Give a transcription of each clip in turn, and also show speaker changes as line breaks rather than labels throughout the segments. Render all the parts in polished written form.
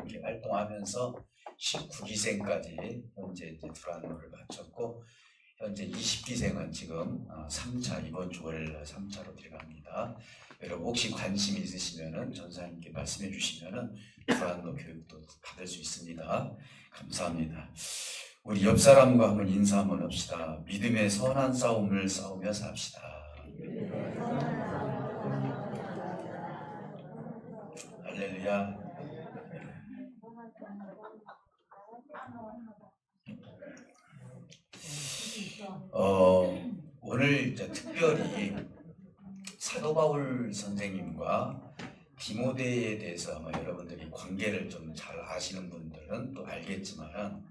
이렇게 활동하면서 19기생까지 현재 이제 두란노를 마쳤고 현재 20기생은 지금 3차 이번 주 월요일 3차로 들어갑니다. 여러분 혹시 관심 있으시면은 전사님께 말씀해 주시면은 두란노 교육도 받을 수 있습니다. 감사합니다. 우리 옆 사람과 한번 인사 한번 합시다. 믿음의 선한 싸움을 싸우며 삽시다. 할렐루야. 오늘 이제 특별히 사도 바울 선생님과 디모데에 대해서 아마 여러분들이 관계를 좀 잘 아시는 분들은 또 알겠지만,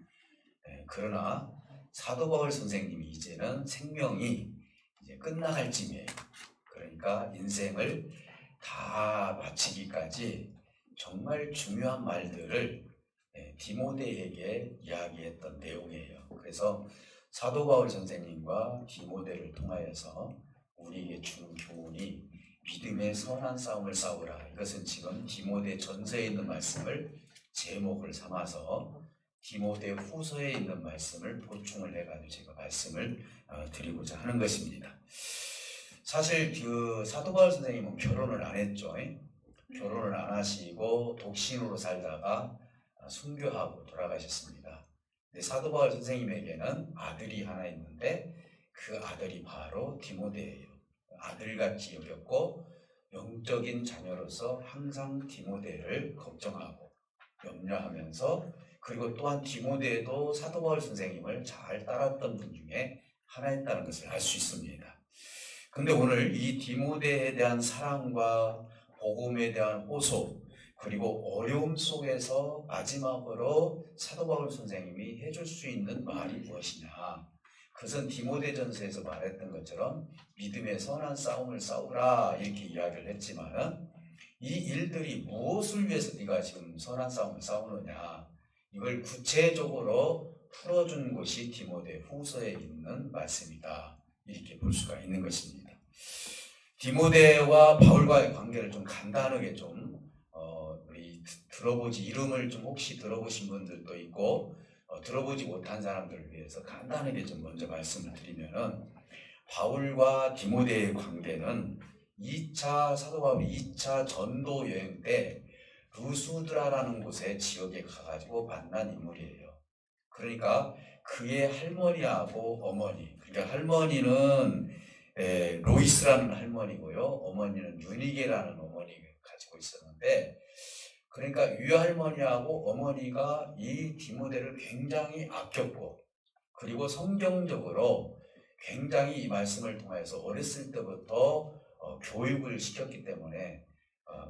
그러나 사도 바울 선생님이 이제는 생명이 이제 끝나갈 쯤이에요. 그러니까 인생을 다 마치기까지 정말 중요한 말들을 디모데에게 이야기했던 내용이에요. 그래서 사도 바울 선생님과 디모데를 통하여서 우리에게 주는 교훈이 믿음의 선한 싸움을 싸우라. 이것은 지금 디모데 전서에 있는 말씀을 제목을 삼아서 디모데 후서에 있는 말씀을 보충을 해가지고 제가 말씀을 드리고자 하는 것입니다. 사실 그 사도 바울 선생님은 결혼을 안 했죠. 결혼을 안 하시고 독신으로 살다가 순교하고 돌아가셨습니다. 사도 바울 선생님에게는 아들이 하나 있는데 그 아들이 바로 디모데예요. 아들같이 여겼고 영적인 자녀로서 항상 디모데를 걱정하고 염려하면서, 그리고 또한 디모데도 사도 바울 선생님을 잘 따랐던 분 중에 하나였다는 것을 알 수 있습니다. 근데 오늘 이 디모데에 대한 사랑과 복음에 대한 호소, 그리고 어려움 속에서 마지막으로 사도 바울 선생님이 해줄 수 있는 말이 무엇이냐, 그것은 디모데전서에서 말했던 것처럼 믿음의 선한 싸움을 싸우라 이렇게 이야기를 했지만은, 이 일들이 무엇을 위해서 네가 지금 선한 싸움을 싸우느냐, 이걸 구체적으로 풀어준 것이 디모데 후서에 있는 말씀이다, 이렇게 볼 수가 있는 것입니다. 디모데와 바울과의 관계를 좀 간단하게 좀 우리 들어보지, 이름을 좀 혹시 들어보신 분들도 있고 들어보지 못한 사람들을 위해서 간단하게 좀 먼저 말씀을 드리면은, 바울과 디모데의 관계는 2차 사도 바울이 2차 전도 여행 때 루스드라라는 곳에 지역에 가가지고 만난 인물이에요. 그러니까 그의 할머니하고 어머니, 그러니까 할머니는 로이스라는 할머니고요, 어머니는 유니게라는 어머니가 가지고 있었는데, 그러니까 유할머니하고 어머니가 이 디모데를 굉장히 아꼈고, 그리고 성경적으로 굉장히 이 말씀을 통해서 어렸을 때부터 교육을 시켰기 때문에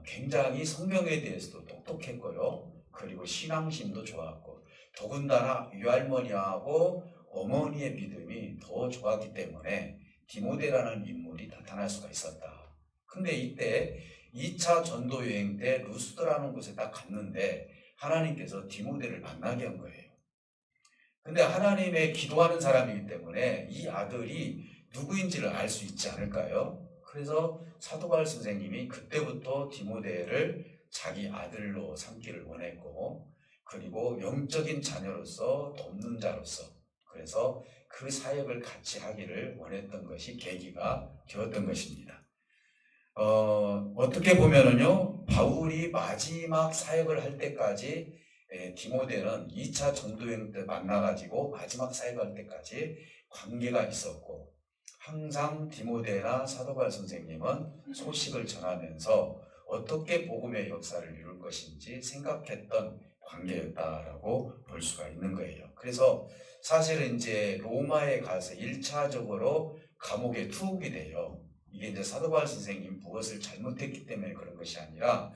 굉장히 성경에 대해서도 똑똑했고요, 그리고 신앙심도 좋았고, 더군다나 유할머니하고 어머니의 믿음이 더 좋았기 때문에 디모데라는 인물이 나타날 수가 있었다. 근데 이때 2차 전도 여행 때 루스드라는 곳에 딱 갔는데 하나님께서 디모데를 만나게 한 거예요. 근데 하나님의 기도하는 사람이기 때문에 이 아들이 누구인지를 알 수 있지 않을까요? 그래서 사도 바울 선생님이 그때부터 디모데를 자기 아들로 삼기를 원했고, 그리고 영적인 자녀로서 돕는 자로서, 그래서 그 사역을 같이 하기를 원했던 것이 계기가 되었던 것입니다. 어떻게 보면은요, 바울이 마지막 사역을 할 때까지 디모데는 2차 전도여행 때 만나가지고 마지막 사역할 때까지 관계가 있었고, 항상 디모데나 사도 바울 선생님은 소식을 전하면서 어떻게 복음의 역사를 이룰 것인지 생각했던 관계였다라고 볼 수가 있는 거예요. 그래서 사실은 이제 로마에 가서 1차적으로 감옥에 투옥이 돼요. 이게 이제 사도 바울 선생님이 무엇을 잘못했기 때문에 그런 것이 아니라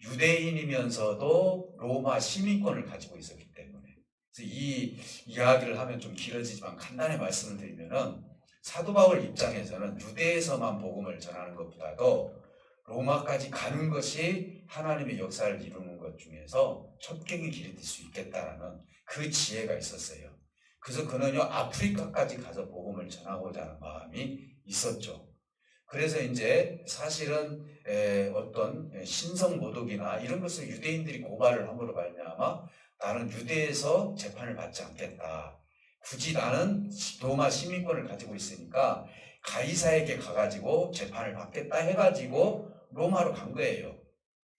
유대인이면서도 로마 시민권을 가지고 있었기 때문에. 그래서 이 이야기를 하면 좀 길어지지만 간단히 말씀을 드리면은, 사도 바울 입장에서는 유대에서만 복음을 전하는 것보다도 로마까지 가는 것이 하나님의 역사를 이루는 것 중에서 첩경의 길이 될 수 있겠다라는 그 지혜가 있었어요. 그래서 그는요, 아프리카까지 가서 복음을 전하고자 하는 마음이 있었죠. 그래서 이제 사실은 어떤 신성 모독이나 이런 것을 유대인들이 고발을 함으로 말미암아 나는 유대에서 재판을 받지 않겠다. 굳이 나는 로마 시민권을 가지고 있으니까 가이사에게 가가지고 재판을 받겠다 해가지고 로마로 간 거예요.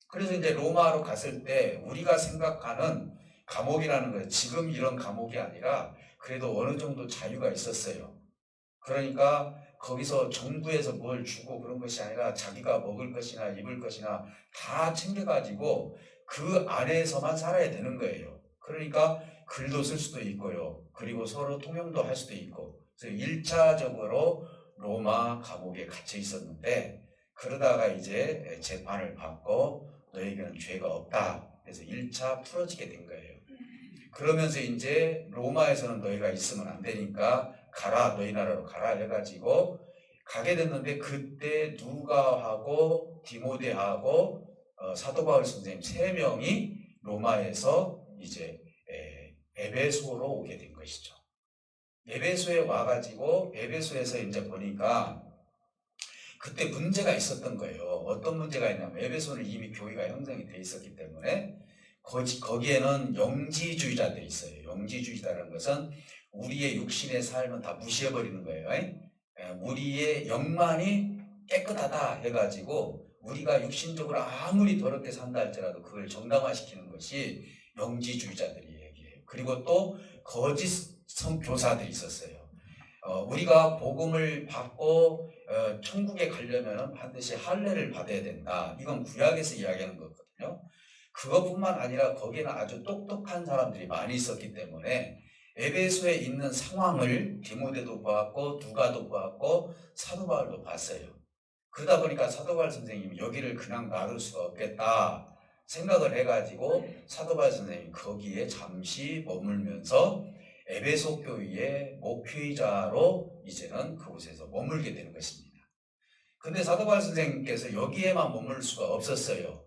그래서 이제 로마로 갔을 때 우리가 생각하는 감옥이라는 거예요. 지금 이런 감옥이 아니라 그래도 어느 정도 자유가 있었어요. 그러니까 거기서 정부에서 뭘 주고 그런 것이 아니라 자기가 먹을 것이나 입을 것이나 다 챙겨가지고 그 안에서만 살아야 되는 거예요. 그러니까 글도 쓸 수도 있고요. 그리고 서로 통용도 할 수도 있고. 그래서 1차적으로 로마 감옥에 갇혀 있었는데 그러다가 이제 재판을 받고 너에게는 죄가 없다. 그래서 1차 풀어지게 된 거예요. 그러면서 이제 로마에서는 너희가 있으면 안 되니까 가라, 너희 나라로 가라 해가지고 가게 됐는데 그때 누가하고 디모데하고 사도 바울 선생님 3명이 로마에서 이제 에베소로 오게 된 것이죠. 에베소에 와가지고 에베소에서 이제 보니까 그때 문제가 있었던 거예요. 어떤 문제가 있냐면 에베소는 이미 교회가 형성이 돼 있었기 때문에 거기에는 영지주의자들이 있어요. 영지주의자라는 것은 우리의 육신의 삶은 다 무시해버리는 거예요. 우리의 영만이 깨끗하다 해가지고 우리가 육신적으로 아무리 더럽게 산다 할지라도 그걸 정당화시키는 것이 영지주의자들이 얘기해요. 그리고 또 거짓 선교사들이 있었어요. 우리가 복음을 받고 천국에 가려면 반드시 할례를 받아야 된다. 이건 구약에서 이야기하는 거거든요. 그것뿐만 아니라 거기에는 아주 똑똑한 사람들이 많이 있었기 때문에 에베소에 있는 상황을 디모데도 보았고 누가도 보았고 사도 바울도 봤어요. 그러다 보니까 사도 바울 선생님이 여기를 그냥 놔둘 수가 없겠다 생각을 해가지고 사도 바울 선생님이 거기에 잠시 머물면서 에베소 교회의 목회자로 이제는 그곳에서 머물게 되는 것입니다. 근데 사도 바울 선생님께서 여기에만 머물 수가 없었어요.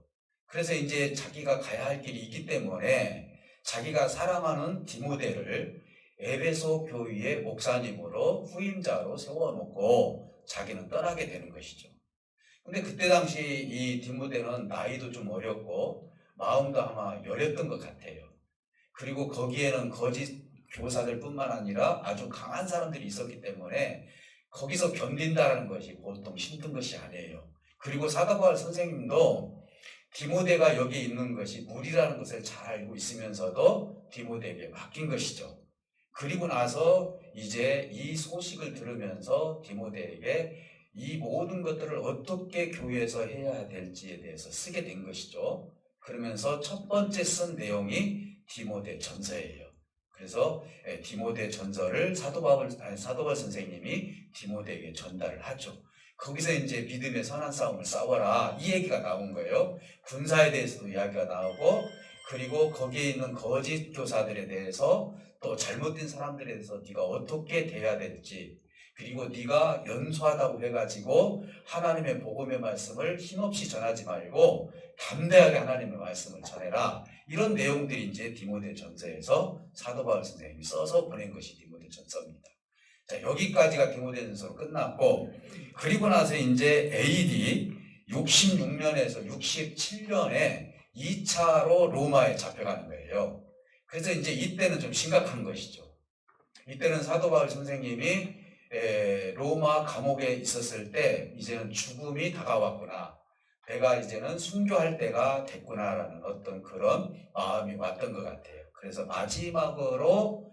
그래서 이제 자기가 가야 할 길이 있기 때문에 자기가 사랑하는 디모데를 에베소 교회의 목사님으로 후임자로 세워놓고 자기는 떠나게 되는 것이죠. 근데 그때 당시 이 디모데는 나이도 좀 어렸고 마음도 아마 여렸던 것 같아요. 그리고 거기에는 거짓 교사들 뿐만 아니라 아주 강한 사람들이 있었기 때문에 거기서 견딘다는 것이 보통 힘든 것이 아니에요. 그리고 사도 바울 선생님도 디모데가 여기 있는 것이 무리라는 것을 잘 알고 있으면서도 디모데에게 맡긴 것이죠. 그리고 나서 이제 이 소식을 들으면서 디모데에게 이 모든 것들을 어떻게 교회에서 해야 될지에 대해서 쓰게 된 것이죠. 그러면서 첫 번째 쓴 내용이 디모데 전서예요. 그래서 디모데 전서를 사도 바울 선생님이 디모데에게 전달을 하죠. 거기서 이제 믿음의 선한 싸움을 싸워라 이 얘기가 나온 거예요. 군사에 대해서도 이야기가 나오고 그리고 거기에 있는 거짓 교사들에 대해서 또 잘못된 사람들에 대해서 네가 어떻게 대해야 될지 그리고 네가 연소하다고 해가지고 하나님의 복음의 말씀을 힘없이 전하지 말고 담대하게 하나님의 말씀을 전해라. 이런 내용들이 이제 디모데 전서에서 사도 바울 선생님이 써서 보낸 것이 디모데 전서입니다. 자, 여기까지가 디모데 전서로 끝났고 그리고 나서 이제 AD 66년에서 67년에 2차로 로마에 잡혀가는 거예요. 그래서 이제 이때는 좀 심각한 것이죠. 이때는 사도 바울 선생님이 로마 감옥에 있었을 때 이제는 죽음이 다가왔구나. 내가 이제는 순교할 때가 됐구나라는 어떤 그런 마음이 왔던 것 같아요. 그래서 마지막으로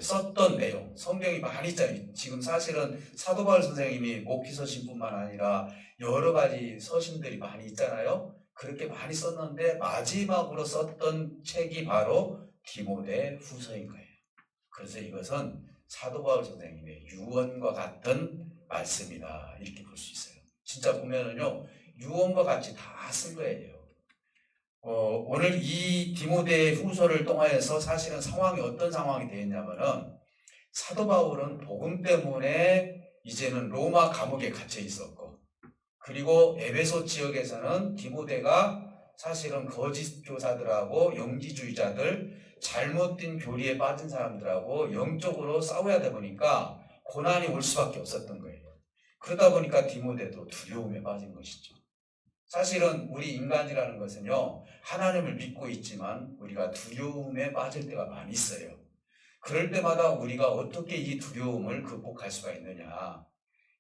썼던 내용, 성경이 많이 있잖아요. 지금 사실은 사도 바울 선생님이 목기서신뿐만 아니라 여러 가지 서신들이 많이 있잖아요. 그렇게 많이 썼는데 마지막으로 썼던 책이 바로 디모데 후서인 거예요. 그래서 이것은 사도 바울 선생님의 유언과 같은 말씀이다 이렇게 볼 수 있어요. 진짜 보면은요 유언과 같이 다 쓴 거예요. 오늘 이 디모데 후서를 통해서 사실은 상황이 어떤 상황이 되었냐면은 사도 바울은 복음 때문에 이제는 로마 감옥에 갇혀 있었고 그리고 에베소 지역에서는 디모데가 사실은 거짓 교사들하고 영지주의자들 잘못된 교리에 빠진 사람들하고 영적으로 싸워야 되다 보니까 고난이 올 수밖에 없었던 거예요. 그러다 보니까 디모데도 두려움에 빠진 것이죠. 사실은 우리 인간이라는 것은요, 하나님을 믿고 있지만 우리가 두려움에 빠질 때가 많이 있어요. 그럴 때마다 우리가 어떻게 이 두려움을 극복할 수가 있느냐.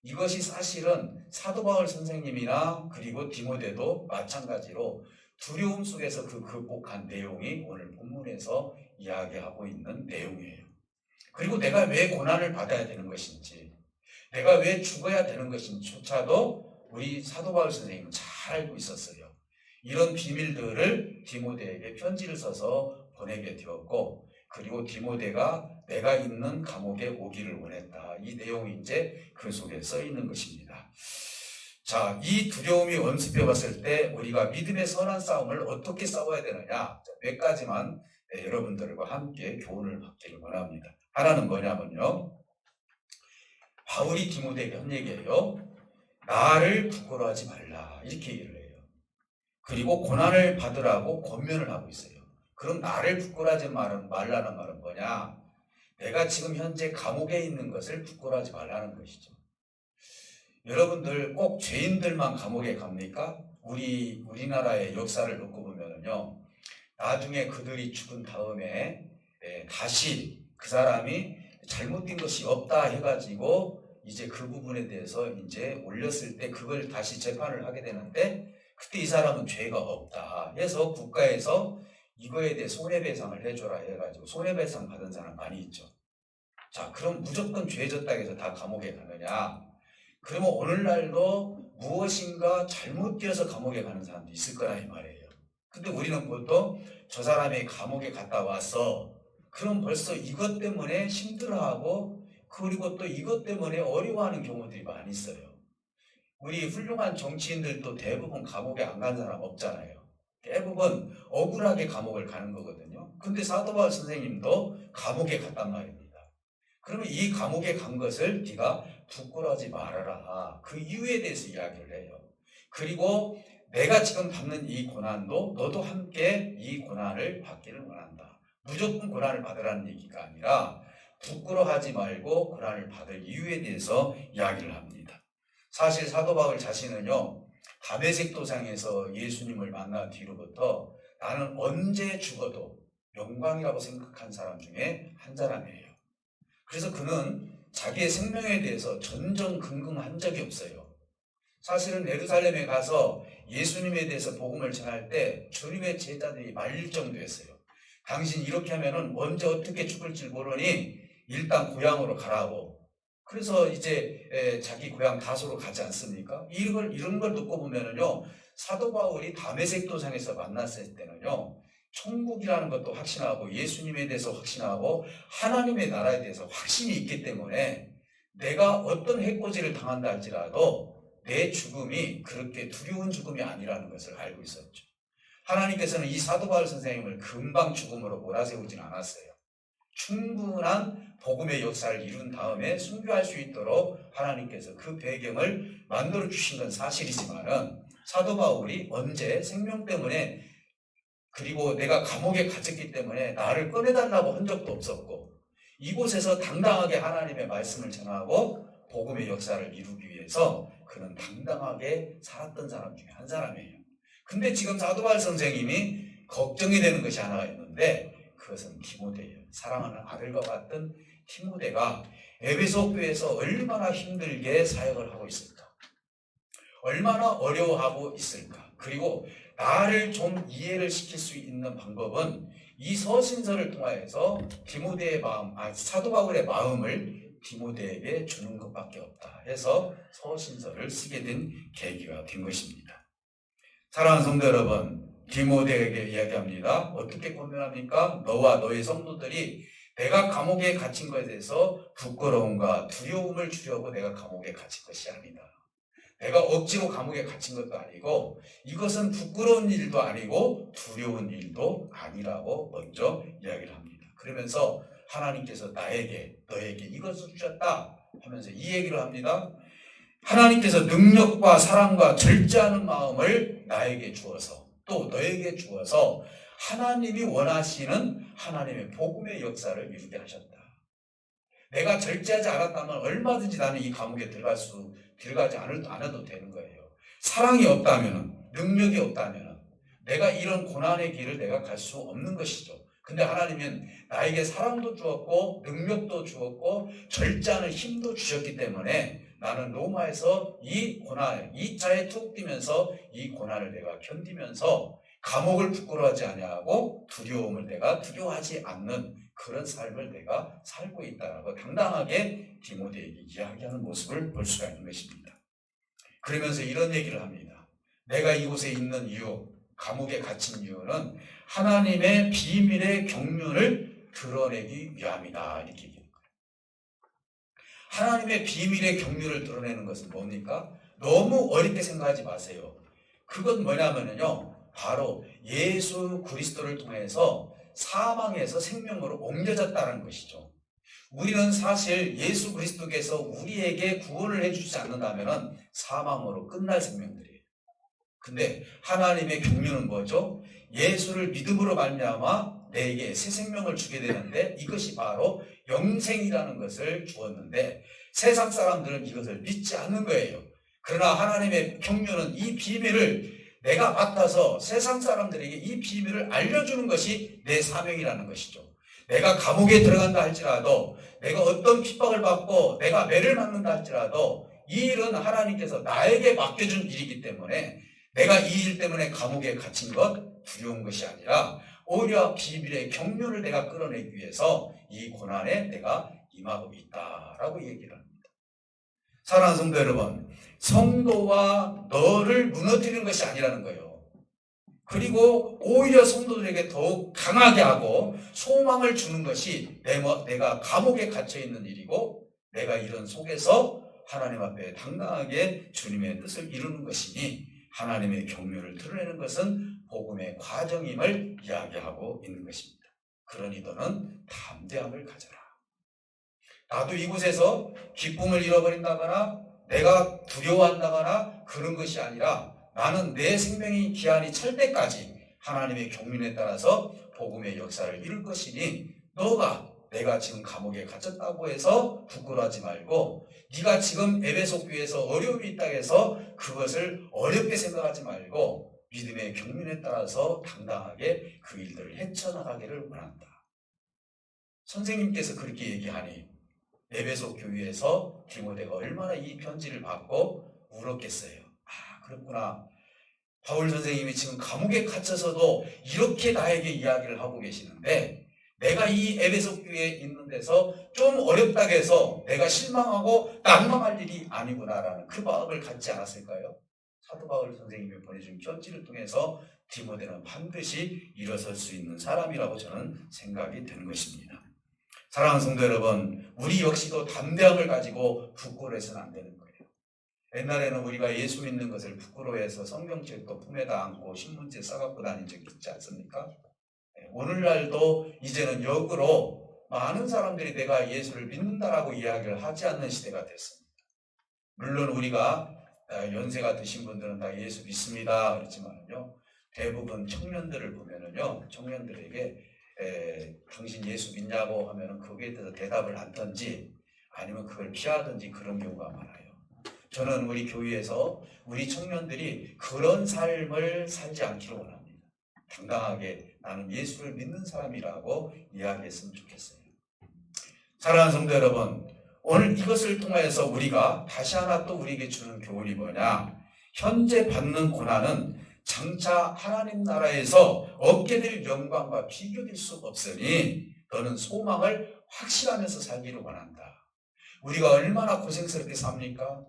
이것이 사실은 사도 바울 선생님이나 그리고 디모데도 마찬가지로 두려움 속에서 그 극복한 내용이 오늘 본문에서 이야기하고 있는 내용이에요. 그리고 내가 왜 고난을 받아야 되는 것인지, 내가 왜 죽어야 되는 것인지조차도 우리 사도 바울 선생님은 잘 알고 있었어요. 이런 비밀들을 디모데에게 편지를 써서 보내게 되었고, 그리고 디모데가 내가 있는 감옥에 오기를 원했다. 이 내용이 이제 그 속에 써 있는 것입니다. 자, 이 두려움이 엄습해 봤을 때 우리가 믿음의 선한 싸움을 어떻게 싸워야 되느냐, 몇 가지만 여러분들과 함께 교훈을 받기를 원합니다. 하나는 뭐냐면요, 바울이 디모데에게 한 얘기예요. 나를 부끄러워하지 말라, 이렇게 얘기를 해요. 그리고 고난을 받으라고 권면을 하고 있어요. 그럼 나를 부끄러워하지 말라는 말은 뭐냐? 내가 지금 현재 감옥에 있는 것을 부끄러워하지 말라는 것이죠. 여러분들 꼭 죄인들만 감옥에 갑니까? 우리나라의 역사를 놓고 보면요, 나중에 그들이 죽은 다음에 다시 그 사람이 잘못된 것이 없다 해가지고 이제 그 부분에 대해서 이제 올렸을 때 그걸 다시 재판을 하게 되는데, 그때 이 사람은 죄가 없다 해서 국가에서 이거에 대해 손해배상을 해줘라 해가지고 손해배상 받은 사람 많이 있죠. 자, 그럼 무조건 죄졌다 해서 다 감옥에 가느냐? 그러면 오늘날도 무엇인가 잘못되어서 감옥에 가는 사람도 있을 거라 이 말이에요. 근데 우리는 보통 저 사람이 감옥에 갔다 왔어, 그럼 벌써 이것 때문에 힘들어하고 그리고 또 이것 때문에 어려워하는 경우들이 많이 있어요. 우리 훌륭한 정치인들도 대부분 감옥에 안 간 사람 없잖아요. 대부분 억울하게 감옥을 가는 거거든요. 근데 사도 바울 선생님도 감옥에 갔단 말입니다. 그러면 이 감옥에 간 것을 네가 부끄러워하지 말아라, 그 이유에 대해서 이야기를 해요. 그리고 내가 지금 받는 이 고난도 너도 함께 이 고난을 받기를 원한다. 무조건 고난을 받으라는 얘기가 아니라 부끄러워하지 말고 고난을 받을 이유에 대해서 이야기를 합니다. 사실 사도 바울 자신은요, 다메섹 도상에서 예수님을 만난 뒤로부터 나는 언제 죽어도 영광이라고 생각한 사람 중에 한 사람이에요. 그래서 그는 자기의 생명에 대해서 전전긍긍한 적이 없어요. 사실은 예루살렘에 가서 예수님에 대해서 복음을 전할 때 주님의 제자들이 말릴 정도였어요. 당신 이렇게 하면은 언제 어떻게 죽을지 모르니 일단 고향으로 가라고. 그래서 이제 자기 고향 다소로 가지 않습니까? 이런 걸 듣고 보면은요, 사도 바울이 다메섹 도상에서 만났을 때는요, 천국이라는 것도 확신하고 예수님에 대해서 확신하고 하나님의 나라에 대해서 확신이 있기 때문에 내가 어떤 해코지를 당한다 할지라도 내 죽음이 그렇게 두려운 죽음이 아니라는 것을 알고 있었죠. 하나님께서는 이 사도 바울 선생님을 금방 죽음으로 몰아세우진 않았어요. 충분한 복음의 역사를 이룬 다음에 순교할 수 있도록 하나님께서 그 배경을 만들어 주신 건 사실이지만은, 사도 바울이 언제 생명 때문에 그리고 내가 감옥에 갇혔기 때문에 나를 꺼내달라고 한 적도 없었고, 이곳에서 당당하게 하나님의 말씀을 전하고 복음의 역사를 이루기 위해서 그는 당당하게 살았던 사람 중에 한 사람이에요. 근데 지금 사도 바울 선생님이 걱정이 되는 것이 하나가 있는데, 그것은 디모데예요. 사랑하는 아들과 같은 디모데가 에베소 교회에서 얼마나 힘들게 사역을 하고 있을까, 얼마나 어려워하고 있을까. 그리고 나를 좀 이해를 시킬 수 있는 방법은 이 서신서를 통하여서 디모데의 마음, 사도 바울의 마음을 디모데에게 주는 것밖에 없다 해서 서신서를 쓰게 된 계기가 된 것입니다. 사랑하는 성도 여러분, 디모데에게 이야기합니다. 어떻게 권면합니까? 너와 너의 성도들이 내가 감옥에 갇힌 것에 대해서 부끄러움과 두려움을 주려고 내가 감옥에 갇힌 것이 아니다. 내가 억지로 감옥에 갇힌 것도 아니고 이것은 부끄러운 일도 아니고 두려운 일도 아니라고 먼저 이야기를 합니다. 그러면서 하나님께서 나에게 너에게 이것을 주셨다 하면서 이 얘기를 합니다. 하나님께서 능력과 사랑과 절제하는 마음을 나에게 주어서 또 너에게 주어서 하나님이 원하시는 하나님의 복음의 역사를 이루게 하셨다. 내가 절제하지 않았다면 얼마든지 나는 이 감옥에 들어갈 수 들어가지 않아도 되는 거예요. 사랑이 없다면, 능력이 없다면 내가 이런 고난의 길을 내가 갈 수 없는 것이죠. 근데 하나님은 나에게 사랑도 주었고 능력도 주었고 절제하는 힘도 주셨기 때문에 나는 로마에서 이 고난, 이 자에 툭 뛰면서 이 고난을 내가 견디면서 감옥을 부끄러워하지 아니하고 두려움을 내가 두려워하지 않는 그런 삶을 내가 살고 있다라고 당당하게 디모데에게 이야기하는 모습을 볼 수가 있는 것입니다. 그러면서 이런 얘기를 합니다. 내가 이곳에 있는 이유, 감옥에 갇힌 이유는 하나님의 비밀의 경륜을 드러내기 위함이다. 이렇게 얘기해요. 하나님의 비밀의 경륜을 드러내는 것은 뭡니까? 너무 어렵게 생각하지 마세요. 그건 뭐냐면요, 바로 예수 그리스도를 통해서 사망에서 생명으로 옮겨졌다는 것이죠. 우리는 사실 예수 그리스도께서 우리에게 구원을 해주지 않는다면 사망으로 끝날 생명들이에요. 근데 하나님의 경륜은 뭐죠? 예수를 믿음으로 말미암아 내게 새 생명을 주게 되는데 이것이 바로 영생이라는 것을 주었는데 세상 사람들은 이것을 믿지 않는 거예요. 그러나 하나님의 경륜은 이 비밀을 내가 맡아서 세상 사람들에게 이 비밀을 알려주는 것이 내 사명이라는 것이죠. 내가 감옥에 들어간다 할지라도, 내가 어떤 핍박을 받고 내가 매를 맞는다 할지라도 이 일은 하나님께서 나에게 맡겨준 일이기 때문에 내가 이 일 때문에 감옥에 갇힌 것 두려운 것이 아니라 오히려 비밀의 경륜을 내가 끌어내기 위해서 이 고난에 내가 임하고 있다라고 얘기를 합니다. 사랑하는 성도 여러분, 성도와 너를 무너뜨리는 것이 아니라는 거예요. 그리고 오히려 성도들에게 더욱 강하게 하고 소망을 주는 것이 내가 감옥에 갇혀있는 일이고 내가 이런 속에서 하나님 앞에 당당하게 주님의 뜻을 이루는 것이니 하나님의 경륜을 드러내는 것은 복음의 과정임을 이야기하고 있는 것입니다. 그러니 너는 담대함을 가져라. 나도 이곳에서 기쁨을 잃어버린다거나 내가 두려워한다거나 그런 것이 아니라 나는 내 생명의 기한이 찰 때까지 하나님의 경륜에 따라서 복음의 역사를 이룰 것이니 너가 내가 지금 감옥에 갇혔다고 해서 부끄러워하지 말고 네가 지금 에베소 교회에서 어려움이 있다고 해서 그것을 어렵게 생각하지 말고 믿음의 경륜에 따라서 당당하게 그 일들을 헤쳐나가기를 원한다. 선생님께서 그렇게 얘기하니 에베소 교회에서 디모데가 얼마나 이 편지를 받고 울었겠어요. 아, 그렇구나. 바울 선생님이 지금 감옥에 갇혀서도 이렇게 나에게 이야기를 하고 계시는데 내가 이 에베소 교회에 있는 데서 좀 어렵다고 해서 내가 실망하고 난감할 일이 아니구나라는 그 마음을 갖지 않았을까요? 사도 바울 선생님이 보내준 편지를 통해서 디모데는 반드시 일어설 수 있는 사람이라고 저는 생각이 되는 것입니다. 사랑하는 성도 여러분, 우리 역시도 담대함을 가지고 부끄러워해서는 안 되는 거예요. 옛날에는 우리가 예수 믿는 것을 부끄러워해서 성경책도 품에다 안고 신문지에 싸갖고 다닌 적이 있지 않습니까? 오늘날도 이제는 역으로 많은 사람들이 내가 예수를 믿는다라고 이야기를 하지 않는 시대가 됐습니다. 물론 우리가 연세가 드신 분들은 다 예수 믿습니다 그렇지만요, 대부분 청년들을 보면은요, 청년들에게 당신 예수 믿냐고 하면은 거기에 대해서 대답을 않던지 아니면 그걸 피하든지 그런 경우가 많아요. 저는 우리 교회에서 우리 청년들이 그런 삶을 살지 않기를 원합니다. 당당하게 나는 예수를 믿는 사람이라고 이야기했으면 좋겠어요. 사랑하는 성도 여러분, 오늘 이것을 통해서 우리가 다시 하나 또 우리에게 주는 교훈이 뭐냐? 현재 받는 고난은 장차 하나님 나라에서 얻게 될 영광과 비교될 수 없으니 너는 소망을 확실하면서 살기를 원한다. 우리가 얼마나 고생스럽게 삽니까?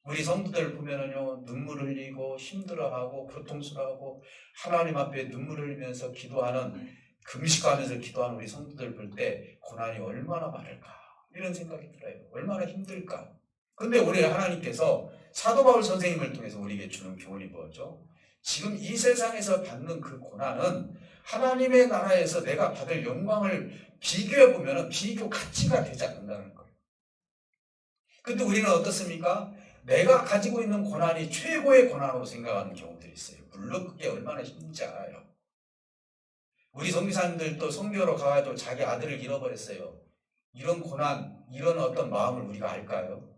우리 성도들 보면은요, 눈물을 흘리고 힘들어하고 고통스러워하고 하나님 앞에 눈물을 흘리면서 기도하는, 금식하면서 기도하는 우리 성도들 볼 때 고난이 얼마나 많을까 이런 생각이 들어요. 얼마나 힘들까. 근데 우리 하나님께서 사도 바울 선생님을 통해서 우리에게 주는 교훈이 뭐죠? 지금 이 세상에서 받는 그 고난은 하나님의 나라에서 내가 받을 영광을 비교해 보면 비교 가치가 되지 않는다는 거예요. 근데 우리는 어떻습니까? 내가 가지고 있는 고난이 최고의 고난으로 생각하는 경우들이 있어요. 물론 그게 얼마나 힘든지 알아요. 우리 선교사님들도 선교로 가가지고 자기 아들을 잃어버렸어요. 이런 고난, 이런 어떤 마음을 우리가 알까요?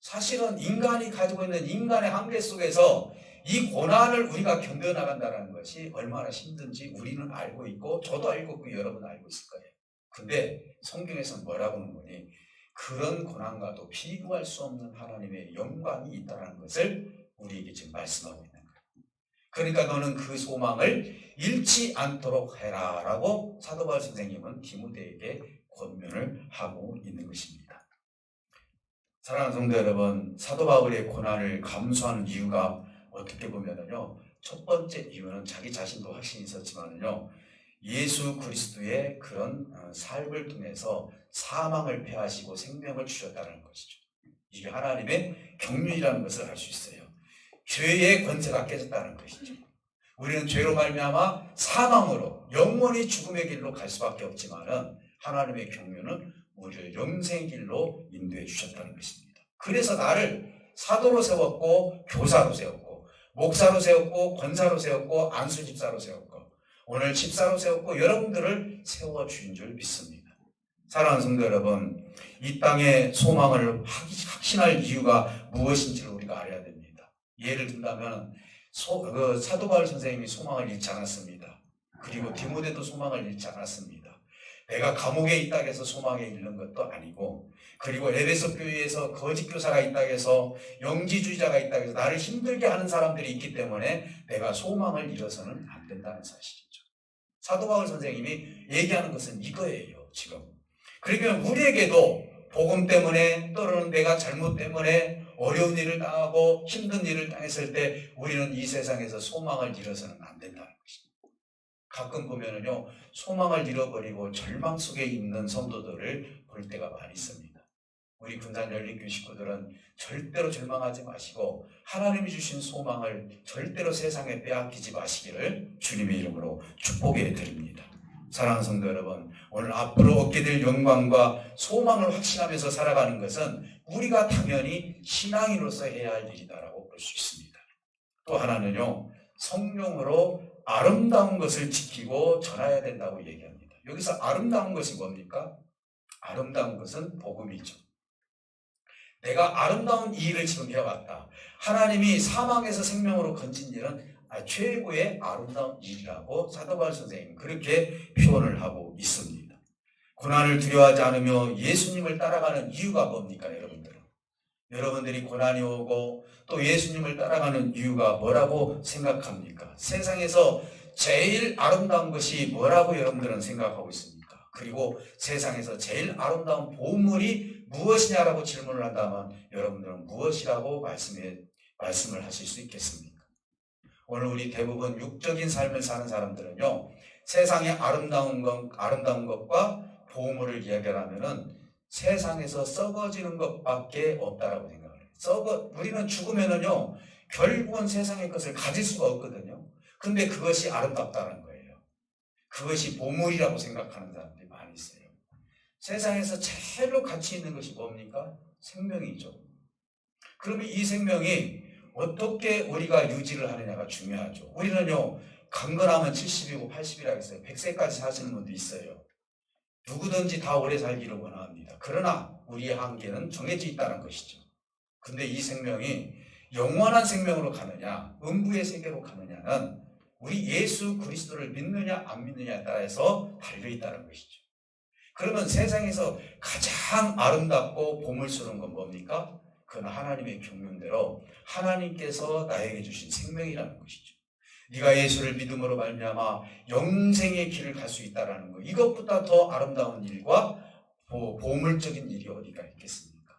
사실은 인간이 가지고 있는 인간의 한계 속에서 이 고난을 우리가 견뎌나간다는 것이 얼마나 힘든지 우리는 알고 있고 저도 알고 있고 여러분 알고 있을 거예요. 근데 성경에서 뭐라고 하는 거니? 그런 고난과도 비교할 수 없는 하나님의 영광이 있다는 것을 우리에게 지금 말씀하고 있는 거예요. 그러니까 너는 그 소망을 잃지 않도록 해라 라고 사도 바울 선생님은 디모데에게 권면을 하고 있는 것입니다. 사랑하는 성도 여러분, 사도 바울의 고난을 감수하는 이유가 어떻게 보면은요, 첫 번째 이유는 자기 자신도 확신이 있었지만은요, 예수 그리스도의 그런 삶을 통해서 사망을 패하시고 생명을 주셨다는 것이죠. 이게 하나님의 경륜이라는 것을 알 수 있어요. 죄의 권세가 깨졌다는 것이죠. 우리는 죄로 말미암아 사망으로 영원히 죽음의 길로 갈 수밖에 없지만은 하나님의 경륜은 우리를 영생의 길로 인도해 주셨다는 것입니다. 그래서 나를 사도로 세웠고 교사로 세웠고 목사로 세웠고 권사로 세웠고 안수집사로 세웠고 오늘 집사로 세웠고 여러분들을 세워주신 줄 믿습니다. 사랑하는 성도 여러분, 이 땅에 소망을 확신할 이유가 무엇인지를 우리가 알아야 됩니다. 예를 든다면 사도 바울 선생님이 소망을 잃지 않았습니다. 그리고 디모데도 소망을 잃지 않았습니다. 내가 감옥에 있다 해서 소망에 잃는 것도 아니고, 그리고 에베소 교회에서 거짓 교사가 있다 해서 영지주의자가 있다 해서 나를 힘들게 하는 사람들이 있기 때문에 내가 소망을 잃어서는 안 된다는 사실이죠. 사도 바울 선생님이 얘기하는 것은 이거예요. 지금 그러니까 우리에게도 복음 때문에 또는 내가 잘못 때문에 어려운 일을 당하고 힘든 일을 당했을 때 우리는 이 세상에서 소망을 잃어서는 안 된다는 것입니다. 가끔 보면은요, 소망을 잃어버리고 절망 속에 있는 성도들을 볼 때가 많이 있습니다. 우리 군산 열린교회 식구들은 절대로 절망하지 마시고 하나님이 주신 소망을 절대로 세상에 빼앗기지 마시기를 주님의 이름으로 축복해 드립니다. 사랑하는 성도 여러분, 오늘 앞으로 얻게 될 영광과 소망을 확신하면서 살아가는 것은 우리가 당연히 신앙인으로서 해야 할 일이다라고 볼 수 있습니다. 또 하나는요, 성령으로 아름다운 것을 지키고 전해야 된다고 얘기합니다. 여기서 아름다운 것이 뭡니까? 아름다운 것은 복음이죠. 내가 아름다운 이 일을 지금 해왔다. 하나님이 사망에서 생명으로 건진 일은 최고의 아름다운 일이라고 사도 바울 선생님 그렇게 표현을 하고 있습니다. 고난을 두려워하지 않으며 예수님을 따라가는 이유가 뭡니까, 여러분들? 여러분들이 고난이 오고 또 예수님을 따라가는 이유가 뭐라고 생각합니까? 세상에서 제일 아름다운 것이 뭐라고 여러분들은 생각하고 있습니까? 그리고 세상에서 제일 아름다운 보물이 무엇이냐라고 질문을 한다면 여러분들은 무엇이라고 말씀을 하실 수 있겠습니까? 오늘 우리 대부분 육적인 삶을 사는 사람들은요, 세상의 아름다운 것과 보물을 이야기하면은 세상에서 썩어지는 것밖에 없다라고 생각을 해요. 우리는 죽으면은요, 결국은 세상의 것을 가질 수가 없거든요. 근데 그것이 아름답다는 거예요. 그것이 보물이라고 생각하는 사람들이 많이 있어요. 세상에서 제일로 가치 있는 것이 뭡니까? 생명이죠. 그러면 이 생명이 어떻게 우리가 유지를 하느냐가 중요하죠. 우리는요, 강건하면 70이고 80이라고 했어요. 100세까지 사시는 분도 있어요. 누구든지 다 오래 살기를 원합니다. 그러나 우리의 한계는 정해져 있다는 것이죠. 근데 이 생명이 영원한 생명으로 가느냐, 음부의 세계로 가느냐는 우리 예수 그리스도를 믿느냐 안 믿느냐에 따라서 달려있다는 것이죠. 그러면 세상에서 가장 아름답고 보물스러운 건 뭡니까? 그건 하나님의 경륜대로 하나님께서 나에게 주신 생명이라는 것이죠. 네가 예수를 믿음으로 말미암아 영생의 길을 갈 수 있다는 것, 이것보다 더 아름다운 일과 보물적인 일이 어디가 있겠습니까?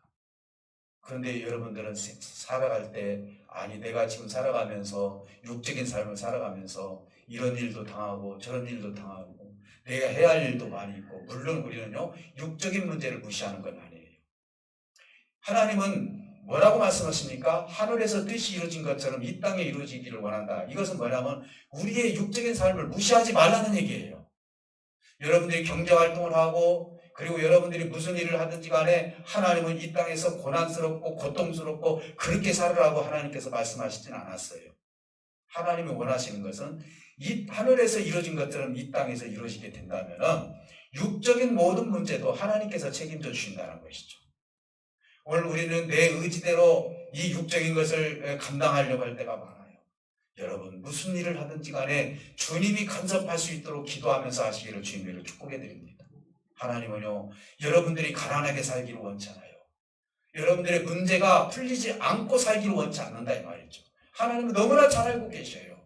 그런데 여러분들은 살아갈 때, 아니 내가 지금 살아가면서 육적인 삶을 살아가면서 이런 일도 당하고 저런 일도 당하고 내가 해야 할 일도 많이 있고, 물론 우리는요 육적인 문제를 무시하는 건 아니에요. 하나님은 뭐라고 말씀하십니까? 하늘에서 뜻이 이루어진 것처럼 이 땅에 이루어지기를 원한다. 이것은 뭐냐면 우리의 육적인 삶을 무시하지 말라는 얘기예요. 여러분들이 경제활동을 하고 그리고 여러분들이 무슨 일을 하든지 간에 하나님은 이 땅에서 고난스럽고 고통스럽고 그렇게 살으라고 하나님께서 말씀하시진 않았어요. 하나님이 원하시는 것은 이 하늘에서 이루어진 것처럼 이 땅에서 이루어지게 된다면 육적인 모든 문제도 하나님께서 책임져 주신다는 것이죠. 오늘 우리는 내 의지대로 이 육적인 것을 감당하려고 할 때가 많아요. 여러분 무슨 일을 하든지 간에 주님이 간섭할 수 있도록 기도하면서 하시기를 주님으로 축복해 드립니다. 하나님은요 여러분들이 가난하게 살기를 원치 않아요. 여러분들의 문제가 풀리지 않고 살기를 원치 않는다 이 말이죠. 하나님은 너무나 잘 알고 계셔요.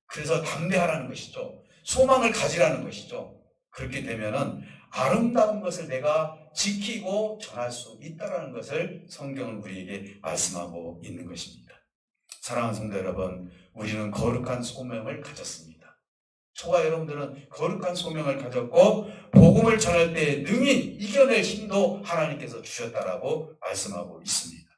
그래서 담대하라는 것이죠. 소망을 가지라는 것이죠. 그렇게 되면은 아름다운 것을 내가 지키고 전할 수 있다는 것을 성경은 우리에게 말씀하고 있는 것입니다. 사랑하는 성도 여러분, 우리는 거룩한 소명을 가졌습니다. 저와 여러분들은 거룩한 소명을 가졌고 복음을 전할 때 능히 이겨낼 힘도 하나님께서 주셨다라고 말씀하고 있습니다.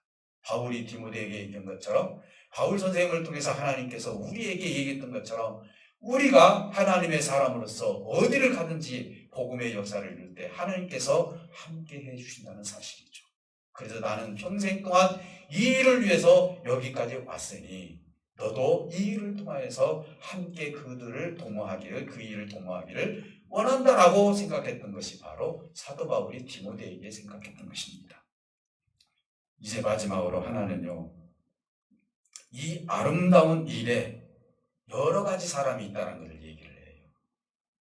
바울이 디모데에게 얘기한 것처럼 바울 선생님을 통해서 하나님께서 우리에게 얘기했던 것처럼 우리가 하나님의 사람으로서 어디를 가든지 복음의 역사를 이룰 때 하나님께서 함께 해주신다는 사실이죠. 그래서 나는 평생 동안 이 일을 위해서 여기까지 왔으니 너도 이 일을 통하여서 함께 그들을 동호하기를 그 일을 동호하기를 원한다라고 생각했던 것이 바로 사도 바울이 디모데에게 생각했던 것입니다. 이제 마지막으로 하나는요 이 아름다운 일에 여러 가지 사람이 있다는 것을 얘기를 해요.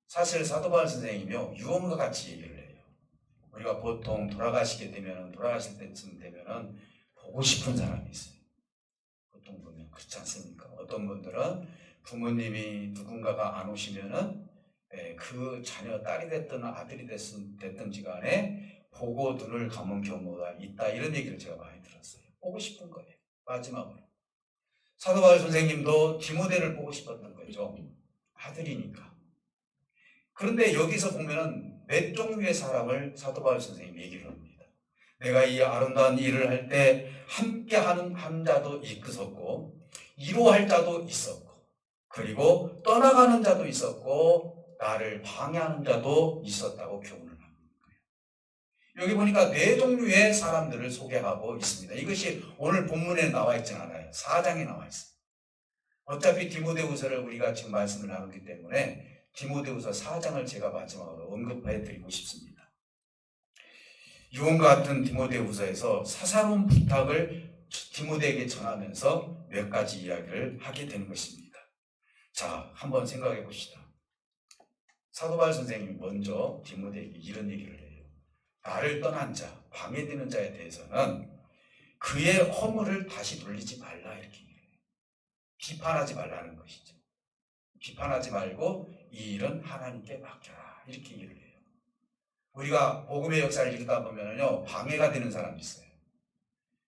사실 사도 바울 선생님이요 유언과 같이 얘기를 해요. 우리가 보통 돌아가실 때쯤 되면은 보고 싶은 사람이 있어요. 보통 보면 그렇지 않습니까? 어떤 분들은 부모님이 누군가가 안 오시면은 그 자녀 딸이 됐든 아들이 됐든지 간에 보고 눈을 감은 경우가 있다 이런 얘기를 제가 많이 들었어요. 보고 싶은 거예요. 마지막으로 사도 바울 선생님도 디모데를 보고 싶었던 거죠. 아들이니까. 그런데 여기서 보면은 몇 종류의 사람을 사도 바울 선생님이 얘기를 합니다. 내가 이 아름다운 일을 할 때 함께하는 한 자도 있었고 이루할 자도 있었고 그리고 떠나가는 자도 있었고 나를 방해하는 자도 있었다고 교훈을 합니다. 여기 보니까 네 종류의 사람들을 소개하고 있습니다. 이것이 오늘 본문에 나와 있지 않아요. 4장에 나와 있습니다. 어차피 디모데후서를 우리가 지금 말씀을 나누기 때문에 디모데후서 4장을 제가 마지막으로 언급해 드리고 싶습니다. 유언과 같은 디모데후서에서 사사로운 부탁을 디모데에게 전하면서 몇 가지 이야기를 하게 되는 것입니다. 자, 한번 생각해 봅시다. 사도 바울 선생님이 먼저 디모데에게 이런 얘기를 해요. 나를 떠난 자, 방해되는 자에 대해서는 그의 허물을 다시 돌리지 말라 이렇게 얘기해요. 비판하지 말라는 것이죠. 비판하지 말고 이 일은 하나님께 맡겨라 이렇게 얘기를 해요. 우리가 복음의 역사를 읽다 보면요 방해가 되는 사람이 있어요.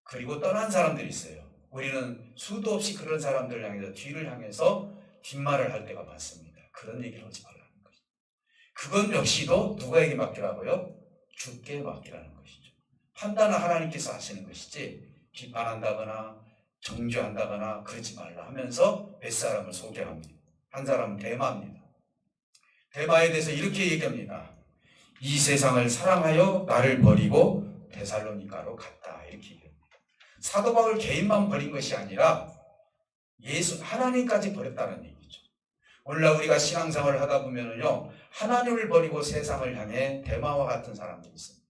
그리고 떠난 사람들이 있어요. 우리는 수도 없이 그런 사람들을 향해서 뒤를 향해서 뒷말을 할 때가 많습니다. 그런 얘기를 하지 말라는 것이죠. 그건 역시도 누구에게 맡기라고요? 주께 맡기라는 것이죠. 판단은 하나님께서 하시는 것이지 비판한다거나 정죄한다거나 그러지 말라 하면서 몇 사람을 소개합니다. 한 사람은 데마입니다. 데마에 대해서 이렇게 얘기합니다. 이 세상을 사랑하여 나를 버리고 데살로니가로 갔다 이렇게 얘기합니다. 사도 바울 개인만 버린 것이 아니라 예수 하나님까지 버렸다는 얘기죠. 오늘날 우리가 신앙생활을 하다 보면은요 하나님을 버리고 세상을 향해 데마와 같은 사람들이 있습니다.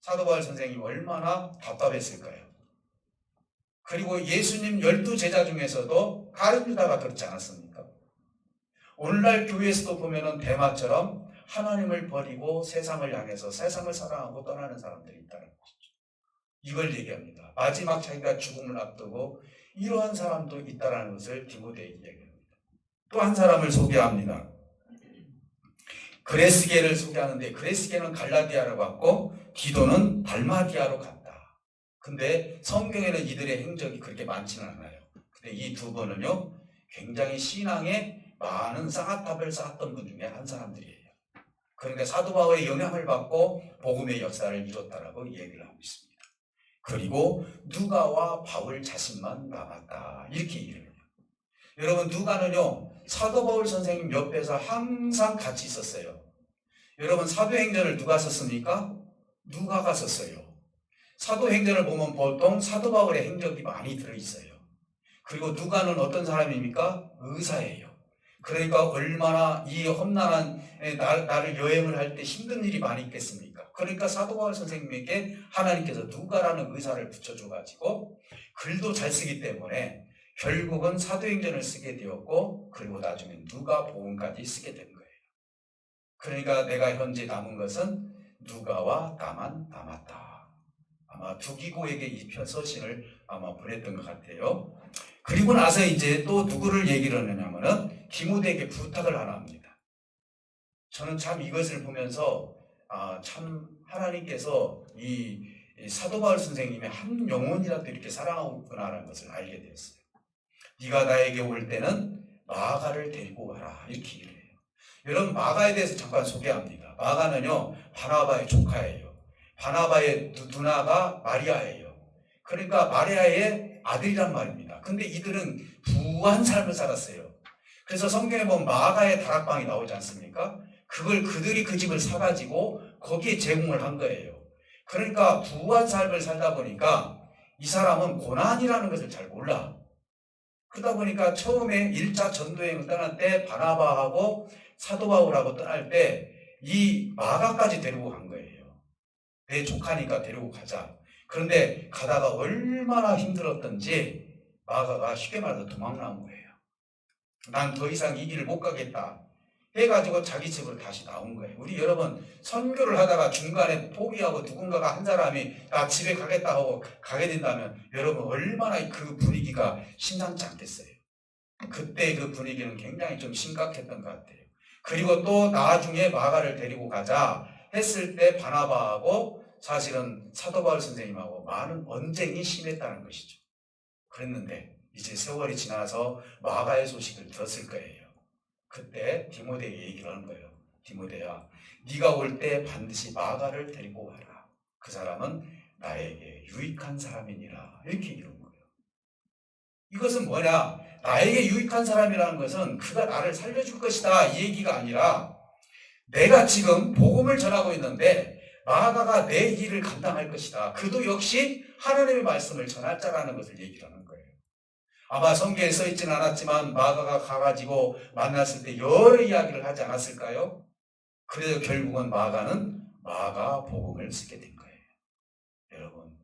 사도 바울 선생님이 얼마나 답답했을까요? 그리고 예수님 12제자 중에서도 가룟 유다가 그렇지 않았습니까? 오늘날 교회에서도 보면은 데마처럼 하나님을 버리고 세상을 향해서 세상을 사랑하고 떠나는 사람들이 있다는 것이죠. 이걸 얘기합니다. 마지막 자기가 죽음을 앞두고 이러한 사람도 있다는 것을 디모데에게 얘기합니다. 또 한 사람을 소개합니다. 그레스게를 소개하는데 그레스게는 갈라디아로 갔고 디도는 달마디아로 갔다. 근데 성경에는 이들의 행적이 그렇게 많지는 않아요. 근데 이 두 분은요 굉장히 신앙에 많은 쌍화탑을 쌓았던 분 중에 한 사람들이에요. 그러니까 사도 바울의 영향을 받고 복음의 역사를 이뤘다라고 얘기를 하고 있습니다. 그리고 누가와 바울 자신만 남았다 이렇게 얘기를 해요. 여러분 누가는요 사도 바울 선생님 옆에서 항상 같이 있었어요. 여러분 사도행전을 누가 썼습니까? 누가가 썼어요. 사도행전을 보면 보통 사도 바울의 행적이 많이 들어있어요. 그리고 누가는 어떤 사람입니까? 의사예요. 그러니까 얼마나 이 험난한 나를 여행을 할 때 힘든 일이 많이 있겠습니까? 그러니까 사도 바울 선생님에게 하나님께서 누가라는 의사를 붙여줘가지고 글도 잘 쓰기 때문에 결국은 사도행전을 쓰게 되었고, 그리고 나중에 누가복음까지 쓰게 된 거예요. 그러니까 내가 현재 남은 것은 누가와 나만 남았다. 아마 두기고에게 이 서신을 아마 보냈던 것 같아요. 그리고 나서 이제 또 누구를 얘기를 하느냐면은 디모데에게 부탁을 하나 합니다. 저는 참 이것을 보면서 참 하나님께서 이 사도 바울 선생님의 한 영혼이라도 이렇게 사랑하고 있구나라는 것을 알게 되었어요. 네가 나에게 올 때는 마가를 데리고 와라, 이렇게 얘기를 해요. 여러분, 마가에 대해서 잠깐 소개합니다. 마가는요, 바나바의 조카예요. 바나바의 누나가 마리아예요. 그러니까 마리아의 아들이란 말입니다. 근데 이들은 부한 삶을 살았어요. 그래서 성경에 보면 마가의 다락방이 나오지 않습니까? 그걸 그들이 그 집을 사가지고 거기에 제공을 한 거예요. 그러니까 부한 삶을 살다 보니까 이 사람은 고난이라는 것을 잘 몰라. 그러다 보니까 처음에 1차 전도여행을 떠날 때 바나바하고 사도 바울하고 떠날 때 이 마가까지 데리고 간 거예요. 내 조카니까 데리고 가자. 그런데 가다가 얼마나 힘들었던지 마가가 쉽게 말해서 도망나온 거예요. 난 더 이상 이 길을 못 가겠다 해가지고 자기 집으로 다시 나온 거예요. 우리 여러분, 선교를 하다가 중간에 포기하고 누군가가 한 사람이 나 집에 가겠다 하고 가게 된다면 여러분 얼마나 그 분위기가 심상치 않겠어요. 그때 그 분위기는 굉장히 좀 심각했던 것 같아요. 그리고 또 나중에 마가를 데리고 가자 했을 때 바나바하고 사실은 사도 바울 선생님하고 많은 언쟁이 심했다는 것이죠. 그랬는데 이제 세월이 지나서 마가의 소식을 들었을 거예요. 그때 디모데에게 얘기를 하는 거예요. 디모데야, 네가 올 때 반드시 마가를 데리고 와라. 그 사람은 나에게 유익한 사람이니라. 이렇게 얘기하는 거예요. 이것은 뭐냐? 나에게 유익한 사람이라는 것은 그가 나를 살려줄 것이다, 이 얘기가 아니라 내가 지금 복음을 전하고 있는데 마가가 내 일을 감당할 것이다. 그도 역시 하나님의 말씀을 전할 자라는 것을 얘기를 하는 거예요. 아마 성경에 써 있지는 않았지만 마가가 가가지고 만났을 때 여러 이야기를 하지 않았을까요? 그래서 결국은 마가는 마가 복음을 쓰게 된 거예요. 여러분,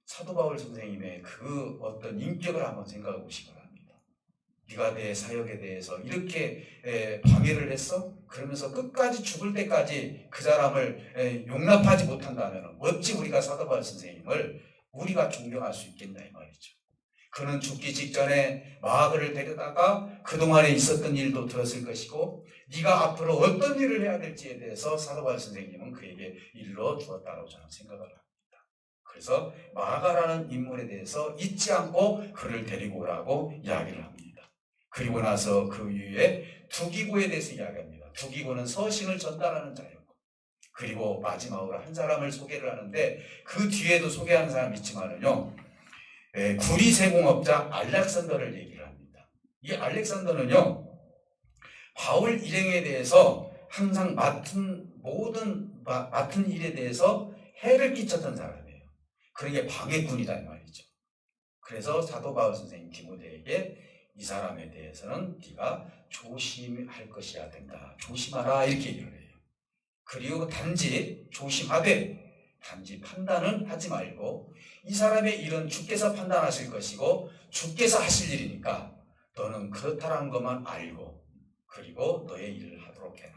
사도 바울 선생님의 그 어떤 인격을 한번 생각해 보시기 바랍니다. 네가 내 사역에 대해서 이렇게 방해를 했어? 그러면서 끝까지 죽을 때까지 그 사람을 용납하지 못한다면 어찌 우리가 사도 바울 선생님을 우리가 존경할 수 있겠냐 이 말이죠. 그는 죽기 직전에 마가를 데려다가 그동안에 있었던 일도 들었을 것이고 네가 앞으로 어떤 일을 해야 될지에 대해서 사도 바울 선생님은 그에게 일러 주었다고 저는 생각을 합니다. 그래서 마가라는 인물에 대해서 잊지 않고 그를 데리고 오라고 이야기를 합니다. 그리고 나서 그 이후에 두기고에 대해서 이야기합니다. 두기고는 서신을 전달하는 자였고, 그리고 마지막으로 한 사람을 소개를 하는데 그 뒤에도 소개하는 사람이 있지만은요, 구리세공업자 알렉산더를 얘기를 합니다. 이 알렉산더는요, 바울 일행에 대해서 항상 맡은 일에 대해서 해를 끼쳤던 사람이에요. 그러게 방해꾼이다 이 말이죠. 그래서 사도 바울 선생님 디모데에게 이 사람에 대해서는 네가 조심할 것이야 된다. 조심하라 이렇게 얘기를 해요. 그리고 단지 조심하되 단지 판단은 하지 말고 이 사람의 일은 주께서 판단하실 것이고 주께서 하실 일이니까 너는 그렇다라는 것만 알고 그리고 너의 일을 하도록 해라.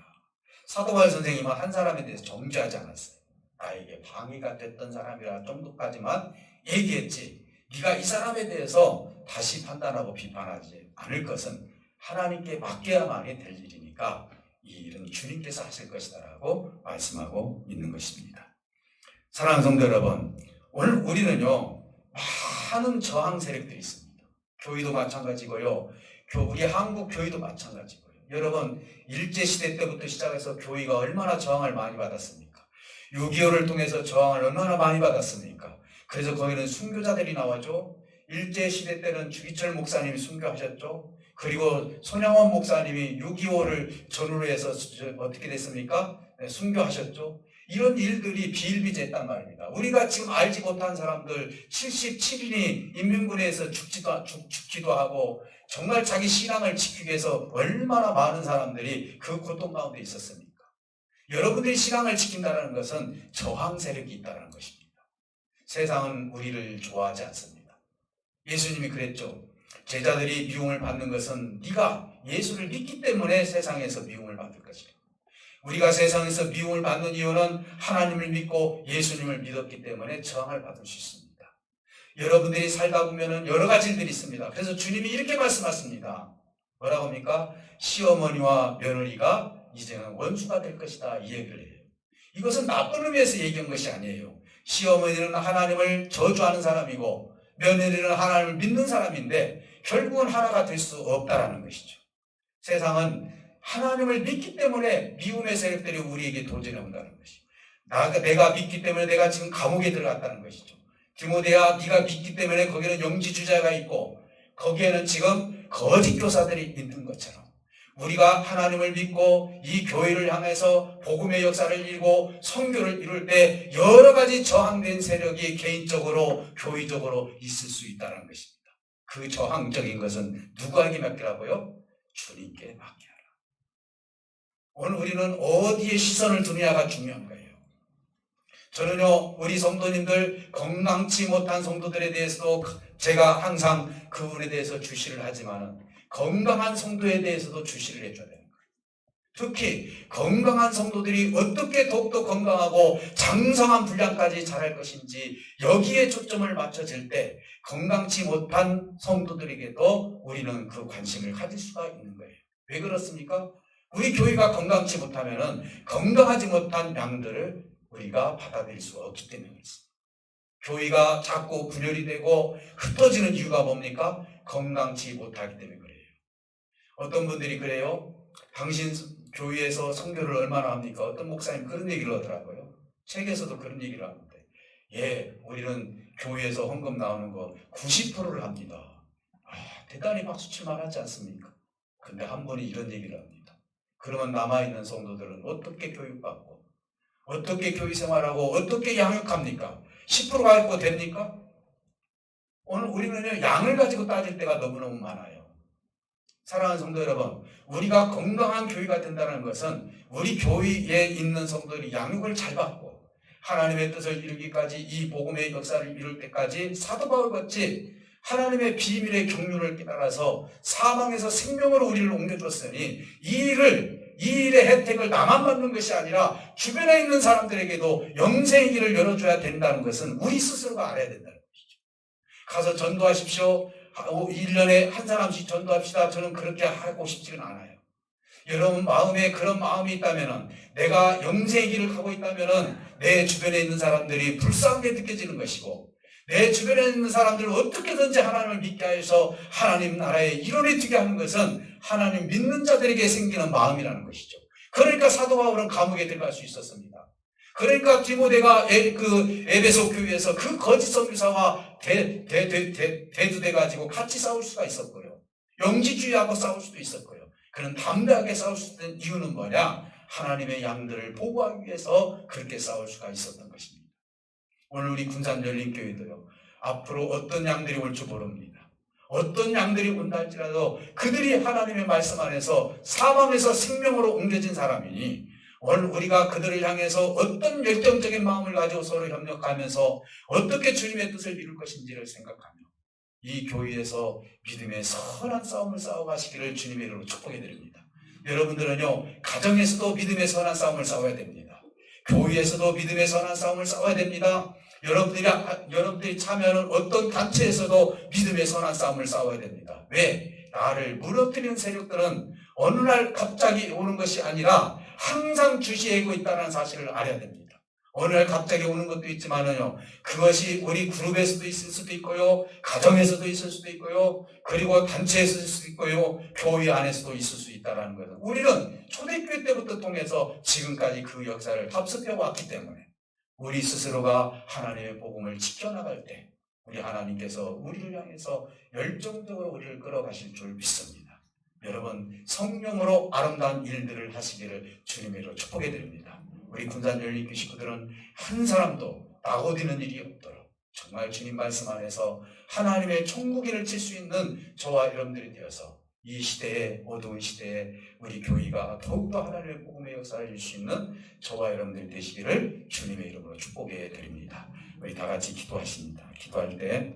사도 바울 선생님은 한 사람에 대해서 정죄하지 않았어요. 나에게 방해가 됐던 사람이라 정도까지만 얘기했지 네가 이 사람에 대해서 다시 판단하고 비판하지 않을 것은 하나님께 맡겨야만이 될 일이니까 이 일은 주님께서 하실 것이다 라고 말씀하고 있는 것입니다. 사랑하는 성도 여러분, 오늘 우리는요 많은 저항 세력들이 있습니다. 교회도 마찬가지고요, 우리 한국 교회도 마찬가지고요. 여러분, 일제시대 때부터 시작해서 교회가 얼마나 저항을 많이 받았습니까? 6.25를 통해서 저항을 얼마나 많이 받았습니까? 그래서 거기는 순교자들이 나와죠. 일제시대 때는 주기철 목사님이 순교하셨죠. 그리고 손양원 목사님이 6.25를 전후로 해서 어떻게 됐습니까? 순교하셨죠. 이런 일들이 비일비재했단 말입니다. 우리가 지금 알지 못한 사람들 77인이 인민군에서 죽기도 하고 정말 자기 신앙을 지키기 위해서 얼마나 많은 사람들이 그 고통 가운데 있었습니까? 여러분들이 신앙을 지킨다는 것은 저항 세력이 있다는 것입니다. 세상은 우리를 좋아하지 않습니다. 예수님이 그랬죠. 제자들이 미움을 받는 것은 네가 예수를 믿기 때문에 세상에서 미움을 받을 것이다. 우리가 세상에서 미움을 받는 이유는 하나님을 믿고 예수님을 믿었기 때문에 저항을 받을 수 있습니다. 여러분들이 살다 보면 여러 가지 일들이 있습니다. 그래서 주님이 이렇게 말씀하십니다. 뭐라고 합니까? 시어머니와 며느리가 이제는 원수가 될 것이다, 이 얘기를 해요. 이것은 나쁜 의미에서 얘기한 것이 아니에요. 시어머니는 하나님을 저주하는 사람이고 며느리는 하나님을 믿는 사람인데 결국은 하나가 될 수 없다라는 것이죠. 세상은 하나님을 믿기 때문에 미움의 세력들이 우리에게 도전해 온다는 것이죠. 내가 믿기 때문에 내가 지금 감옥에 들어갔다는 것이죠. 디모데야, 네가 믿기 때문에 거기는 영지주자가 있고 거기에는 지금 거짓 교사들이 있는 것처럼 우리가 하나님을 믿고 이 교회를 향해서 복음의 역사를 이루고 선교를 이룰 때 여러 가지 저항된 세력이 개인적으로 교회적으로 있을 수 있다는 것입니다. 그 저항적인 것은 누구에게 맡기라고요? 주님께 맡겨라. 오늘 우리는 어디에 시선을 두느냐가 중요한 거예요. 저는요, 우리 성도님들 건강치 못한 성도들에 대해서도 제가 항상 그분에 대해서 주시를 하지만 건강한 성도에 대해서도 주시를 해줘야 되는 거예요. 특히 건강한 성도들이 어떻게 더욱더 건강하고 장성한 분량까지 자랄 것인지 여기에 초점을 맞춰질 때 건강치 못한 성도들에게도 우리는 그 관심을 가질 수가 있는 거예요. 왜 그렇습니까? 우리 교회가 건강치 못하면 건강하지 못한 양들을 우리가 받아들일 수가 없기 때문에 그렇습니다. 교회가 자꾸 분열이 되고 흩어지는 이유가 뭡니까? 건강치 못하기 때문에 그래요. 어떤 분들이 그래요. 당신 교회에서 선교를 얼마나 합니까? 어떤 목사님 그런 얘기를 하더라고요. 책에서도 그런 얘기를 하는데, 예, 우리는 교회에서 헌금 나오는 거 90%를 합니다. 대단히 박수칠만 하지 않습니까? 근데 한 분이 이런 얘기를 합니다. 그러면 남아있는 성도들은 어떻게 교육받고 어떻게 교회 생활하고 어떻게 양육합니까? 10% 가지고 됩니까? 오늘 우리는 양을 가지고 따질 때가 너무너무 많아요. 사랑하는 성도 여러분, 우리가 건강한 교회가 된다는 것은 우리 교회에 있는 성도들이 양육을 잘 받고 하나님의 뜻을 이루기까지 이 복음의 역사를 이룰 때까지 사도 바울같이 하나님의 비밀의 경륜을 깨달아서 사망에서 생명으로 우리를 옮겨줬으니 이 일의 혜택을 나만 받는 것이 아니라 주변에 있는 사람들에게도 영생의 길을 열어줘야 된다는 것은 우리 스스로가 알아야 된다는 것이죠. 가서 전도하십시오. 1년에 한 사람씩 전도합시다. 저는 그렇게 하고 싶지는 않아요. 여러분 마음에 그런 마음이 있다면 내가 영생의 길을 가고 있다면 내 주변에 있는 사람들이 불쌍하게 느껴지는 것이고 내 주변에 있는 사람들을 어떻게든지 하나님을 믿게 해서 하나님 나라의 일원이 되게 하는 것은 하나님 믿는 자들에게 생기는 마음이라는 것이죠. 그러니까 사도 바울은 감옥에 들어갈 수 있었습니다. 그러니까 디모데가 에베소 교회에서 그 거짓 선교사와 대두돼 가지고 같이 싸울 수가 있었고요. 영지주의하고 싸울 수도 있었고요. 그는 담대하게 싸울 수 있는 이유는 뭐냐? 하나님의 양들을 보호하기 위해서 그렇게 싸울 수가 있었던 것입니다. 오늘 우리 군산 열린교회도요. 앞으로 어떤 양들이 올 줄 모릅니다. 어떤 양들이 온다 할지라도 그들이 하나님의 말씀 안에서 사망에서 생명으로 옮겨진 사람이니 오늘 우리가 그들을 향해서 어떤 열정적인 마음을 가지고 서로 협력하면서 어떻게 주님의 뜻을 이룰 것인지를 생각하며 이 교회에서 믿음의 선한 싸움을 싸워가시기를 주님의 이름으로 축복해 드립니다. 여러분들은요, 가정에서도 믿음의 선한 싸움을 싸워야 됩니다. 교회에서도 믿음의 선한 싸움을 싸워야 됩니다. 여러분들이 참여하는 어떤 단체에서도 믿음의 선한 싸움을 싸워야 됩니다. 왜? 나를 무너뜨리는 세력들은 어느 날 갑자기 오는 것이 아니라 항상 주시하고 있다는 사실을 알아야 됩니다. 어느 날 갑자기 오는 것도 있지만은요, 그것이 우리 그룹에서도 있을 수도 있고요, 가정에서도 있을 수도 있고요, 그리고 단체에서 있을 수도 있고요, 교회 안에서도 있을 수 있다는 것은 우리는 초대교회 때부터 통해서 지금까지 그 역사를 답습해 왔기 때문에 우리 스스로가 하나님의 복음을 지켜나갈 때 우리 하나님께서 우리를 향해서 열정적으로 우리를 끌어가실 줄 믿습니다. 여러분 성령으로 아름다운 일들을 하시기를 주님으로 축복해 드립니다. 우리 군산 열린교회 식구들은 한 사람도 나고디는 일이 없도록 정말 주님 말씀 안에서 하나님의 천국인을 칠 수 있는 저와 여러분들이 되어서 이 시대에, 어두운 시대에 우리 교회가 더욱더 하나님의 복음의 역사를 할 수 있는 저와 여러분들이 되시기를 주님의 이름으로 축복해 드립니다. 우리 다 같이 기도하십니다. 기도할 때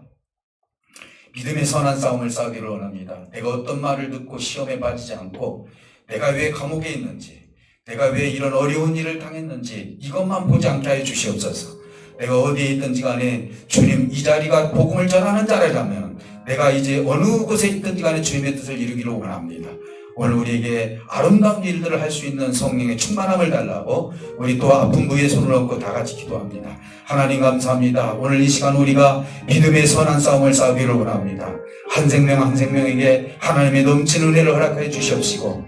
믿음의 선한 싸움을 싸우기를 원합니다. 내가 어떤 말을 듣고 시험에 빠지지 않고 내가 왜 감옥에 있는지, 내가 왜 이런 어려운 일을 당했는지 이것만 보지 않게 하여 주시옵소서. 내가 어디에 있든지 간에 주님, 이 자리가 복음을 전하는 자리라면 내가 이제 어느 곳에 있든지 간에 주님의 뜻을 이루기를 원합니다. 오늘 우리에게 아름다운 일들을 할 수 있는 성령의 충만함을 달라고 우리 또 아픈 부위에 손을 얹고 다 같이 기도합니다. 하나님 감사합니다. 오늘 이 시간 우리가 믿음의 선한 싸움을 싸우기를 원합니다. 한 생명 한 생명에게 하나님의 넘치는 은혜를 허락해 주시옵시고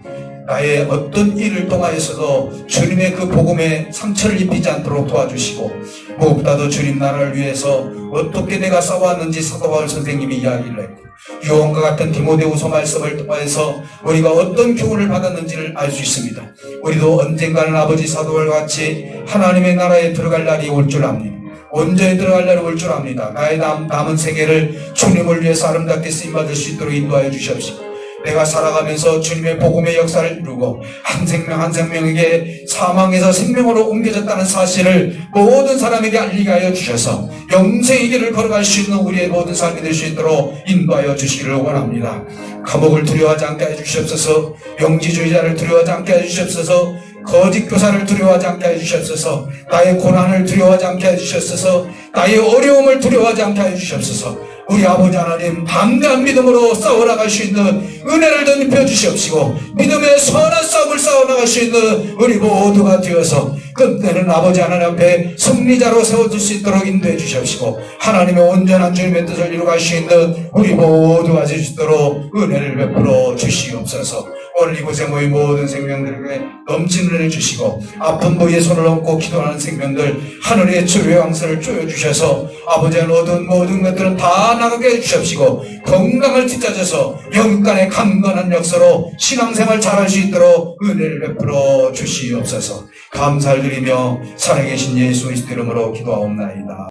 나의 어떤 일을 통하여서도 주님의 그 복음에 상처를 입히지 않도록 도와주시고 무엇보다도 주님 나라를 위해서 어떻게 내가 싸워왔는지 사도 바울 선생님이 이야기를 했고 요한과 같은 디모데후서 말씀을 통해서 우리가 어떤 교훈을 받았는지를 알 수 있습니다. 우리도 언젠가는 아버지 사도 바울과 같이 하나님의 나라에 들어갈 날이 올 줄 압니다. 언제 들어갈 날이 올 줄 압니다. 나의 남은 세계를 주님을 위해서 아름답게 쓰임받을 수 있도록 인도하여 주시옵시고 내가 살아가면서 주님의 복음의 역사를 이루고 한 생명 한 생명에게 사망에서 생명으로 옮겨졌다는 사실을 모든 사람에게 알리게 하여 주셔서 영생의 길을 걸어갈 수 있는 우리의 모든 삶이 될 수 있도록 인도하여 주시기를 원합니다. 감옥을 두려워하지 않게 해주시옵소서. 영지주의자를 두려워하지 않게 해주시옵소서. 거짓 교사를 두려워하지 않게 해주시옵소서. 나의 고난을 두려워하지 않게 해주시옵소서. 나의 어려움을 두려워하지 않게 해주시옵소서. 우리 아버지 하나님, 담대한 믿음으로 싸워나갈 수 있는 은혜를 덧입혀 주시옵시고 믿음의 선한 싸움을 싸워나갈 수 있는 우리 모두가 되어서 끝내는 아버지 하나님 앞에 승리자로 세워줄 수 있도록 인도해 주시옵시고 하나님의 온전한 주님의 뜻을 이루어갈 수 있는 우리 모두가 될 수 있도록 은혜를 베풀어 주시옵소서. 오늘 이곳에 모인 모든 생명들에게 넘치는 은혜를 주시고 아픈 부위에 손을 얹고 기도하는 생명들 하늘의 주의 왕선을 쪼여주셔서 아버지의 얻은 모든 것들은 다 나가게 해주시옵시고 건강을 되찾아서 영육간의 강건한 역사로 신앙생활 잘할 수 있도록 은혜를 베풀어 주시옵소서. 감사를 드리며 살아계신 예수 그리스도 이름으로 기도하옵나이다.